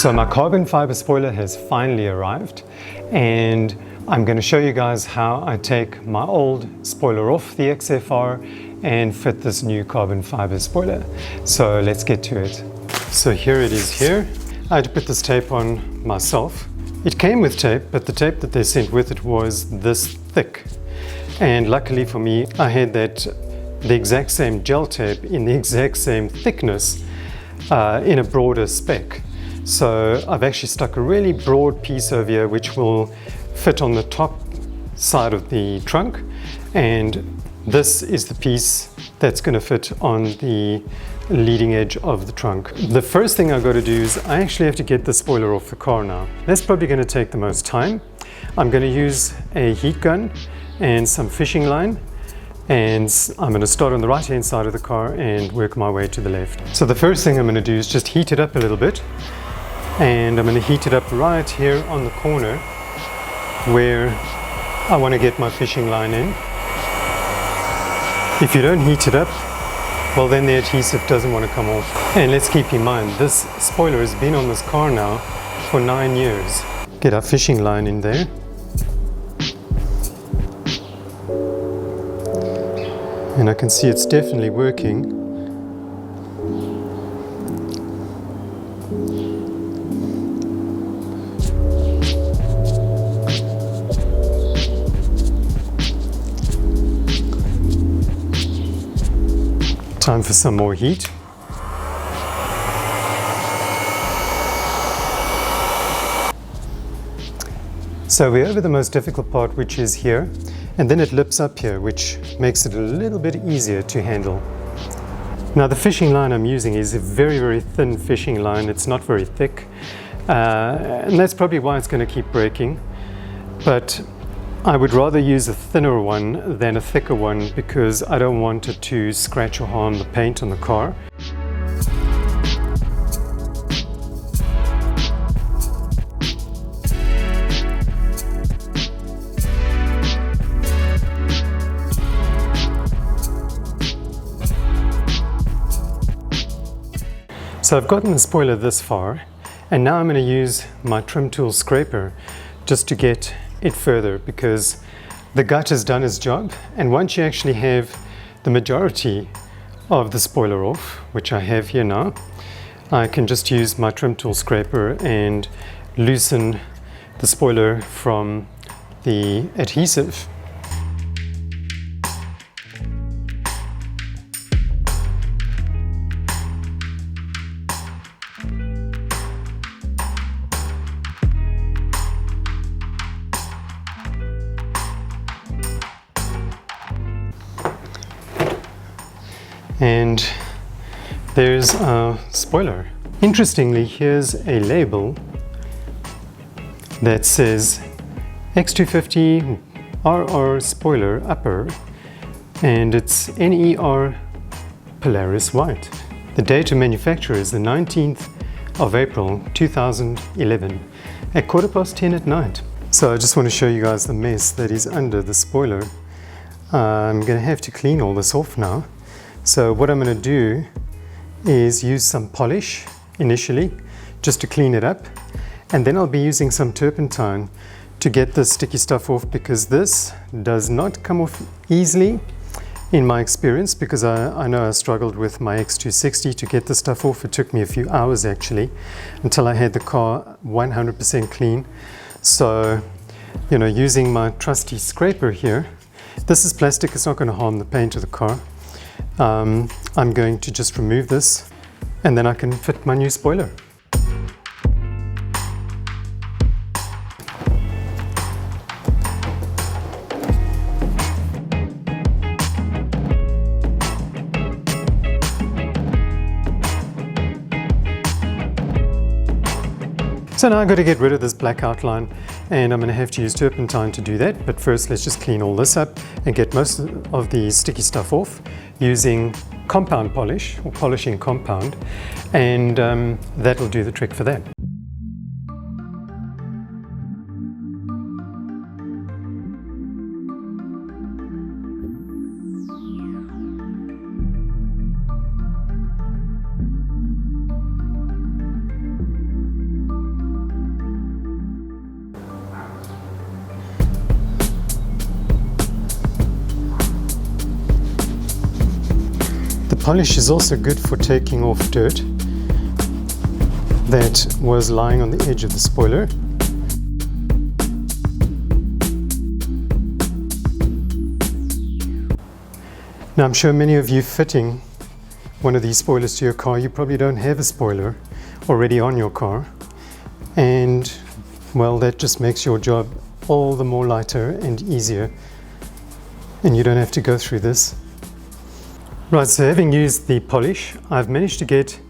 So my carbon fiber spoiler has finally arrived, and I'm going to show you guys how I take my old spoiler off the XFR and fit this new carbon fiber spoiler. So let's get to it. So here it is here. I had to put this tape on myself. It came with tape, but the tape that they sent with it was this thick. And luckily for me, I had the exact same gel tape in the exact same thickness in a broader spec. So I've actually stuck a really broad piece over here which will fit on the top side of the trunk, and this is the piece that's going to fit on the leading edge of the trunk. The first thing I've got to do is I actually have to get the spoiler off the car now. That's probably going to take the most time. I'm going to use a heat gun and some fishing line, and I'm going to start on the right hand side of the car and work my way to the left. So the first thing I'm going to do is just heat it up a little bit, and I'm going to heat it up right here on the corner where I want to get my fishing line in. If you don't heat it up, well then the adhesive doesn't want to come off. And let's keep in mind, this spoiler has been on this car now for 9 years. Get our fishing line in there. And I can see it's definitely working. Time for some more heat. So we're over the most difficult part, which is here, and then it lips up here, which makes it a little bit easier to handle. Now the fishing line I'm using is a very, very thin fishing line. It's not very thick, and that's probably why it's going to keep breaking. But I would rather use a thinner one than a thicker one because I don't want it to scratch or harm the paint on the car. So I've gotten the spoiler this far, and now I'm going to use my trim tool scraper just to get it further, because the gut has done its job, and once you actually have the majority of the spoiler off, which I have here now, I can just use my trim tool scraper and loosen the spoiler from the adhesive. And there's our spoiler. Interestingly, here's a label that says X250 RR spoiler upper, and it's NER Polaris white. The date of manufacture is the 19th of April 2011 at 10:15 at night. So I just want to show you guys the mess that is under the spoiler. I'm going to have to clean all this off now. So what I'm going to do is use some polish initially just to clean it up, and then I'll be using some turpentine to get the sticky stuff off, because this does not come off easily in my experience, because I know I struggled with my X260 to get the stuff off. It took me a few hours actually until I had the car 100% clean. So, you know, using my trusty scraper here, this is plastic, it's not going to harm the paint of the car. I'm going to just remove this, and then I can fit my new spoiler. So now I've got to get rid of this black outline, and I'm going to have to use turpentine to do that. But first, let's just clean all this up and get most of the sticky stuff off using compound polish, or polishing compound, and that'll do the trick for that. The polish is also good for taking off dirt that was lying on the edge of the spoiler. Now I'm sure many of you fitting one of these spoilers to your car, you probably don't have a spoiler already on your car, and well, that just makes your job all the more lighter and easier, and you don't have to go through this. Right, so having used the polish, I've managed to get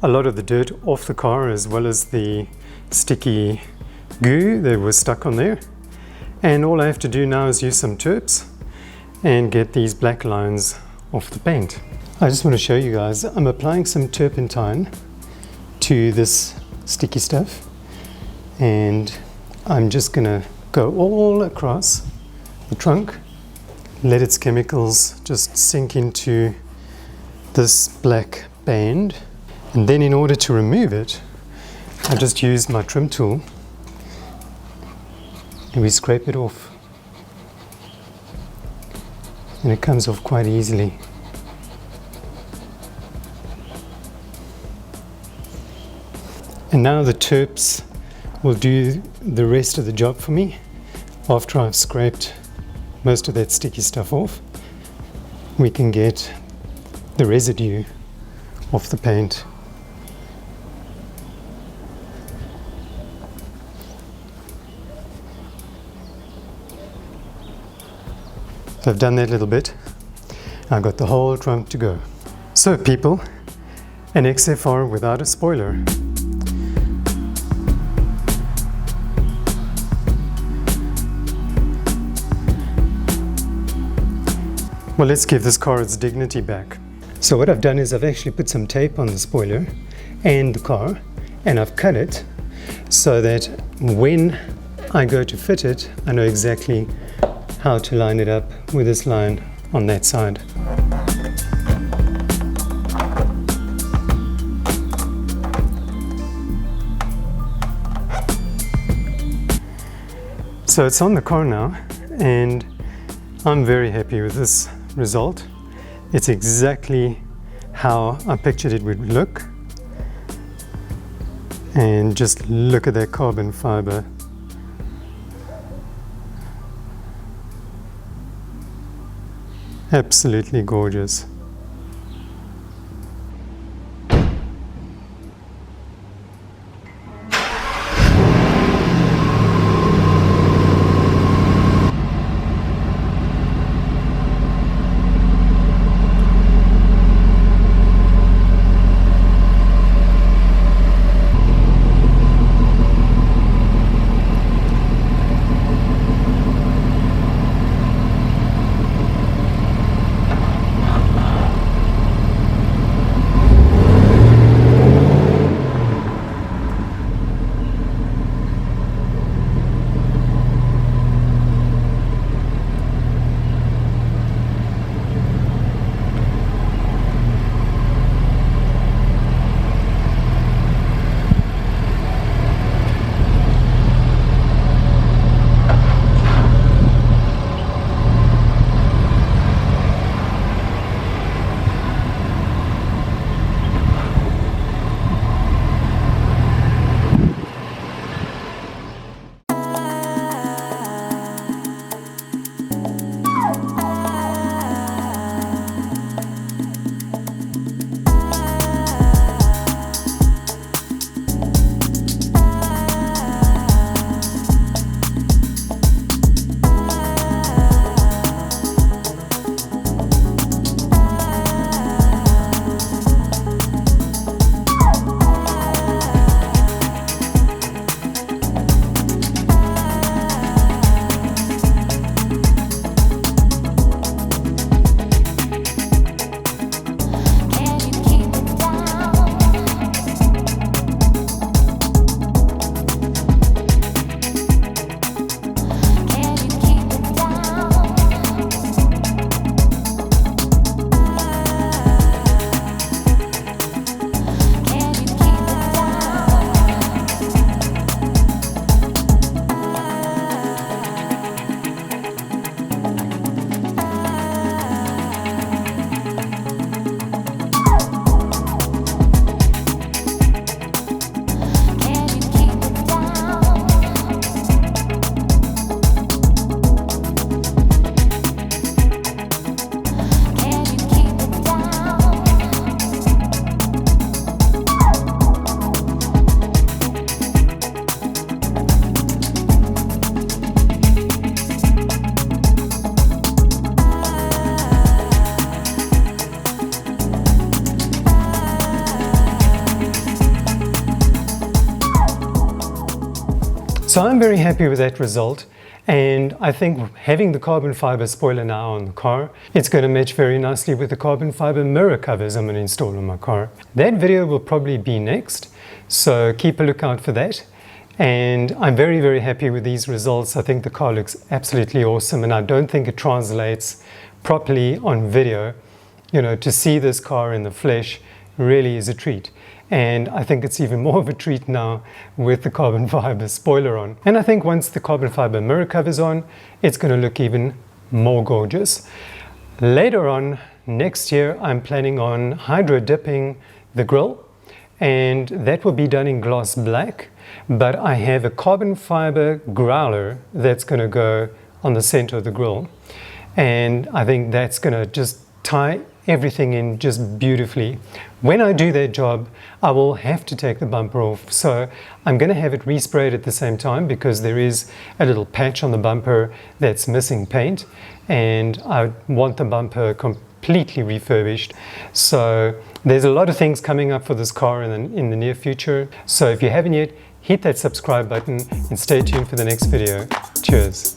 a lot of the dirt off the car as well as the sticky goo that was stuck on there, and all I have to do now is use some terps and get these black lines off the paint. I just want to show you guys, I'm applying some turpentine to this sticky stuff, and I'm just going to go all across the trunk, let its chemicals just sink into this black band, and then in order to remove it, I just use my trim tool and we scrape it off. And it comes off quite easily. And now the terps will do the rest of the job for me. After I've scraped most of that sticky stuff off, we can get the residue off the paint. So I've done that little bit. I've got the whole trunk to go. So people, an XFR without a spoiler. Well, let's give this car its dignity back. So what I've done is I've actually put some tape on the spoiler and the car, and I've cut it so that when I go to fit it, I know exactly how to line it up with this line on that side. So it's on the car now, and I'm very happy with this result. It's exactly how I pictured it would look. And just look at that carbon fiber. Absolutely gorgeous. So I'm very happy with that result. And I think having the carbon fiber spoiler now on the car, it's going to match very nicely with the carbon fiber mirror covers I'm going to install on my car. That video will probably be next, so keep a lookout for that. And I'm very, very happy with these results. I think the car looks absolutely awesome, and I don't think it translates properly on video. You know, to see this car in the flesh really is a treat. And I think it's even more of a treat now with the carbon fiber spoiler on. And I think once the carbon fiber mirror cover's on, it's going to look even more gorgeous. Later on next year, I'm planning on hydro dipping the grille, and that will be done in gloss black. But I have a carbon fiber growler that's going to go on the center of the grille. And I think that's going to just tie everything in just beautifully. When I do that job, I will have to take the bumper off. So I'm going to have it resprayed at the same time, because there is a little patch on the bumper that's missing paint, and I want the bumper completely refurbished. So there's a lot of things coming up for this car in the near future. So if you haven't yet, hit that subscribe button and stay tuned for the next video. Cheers.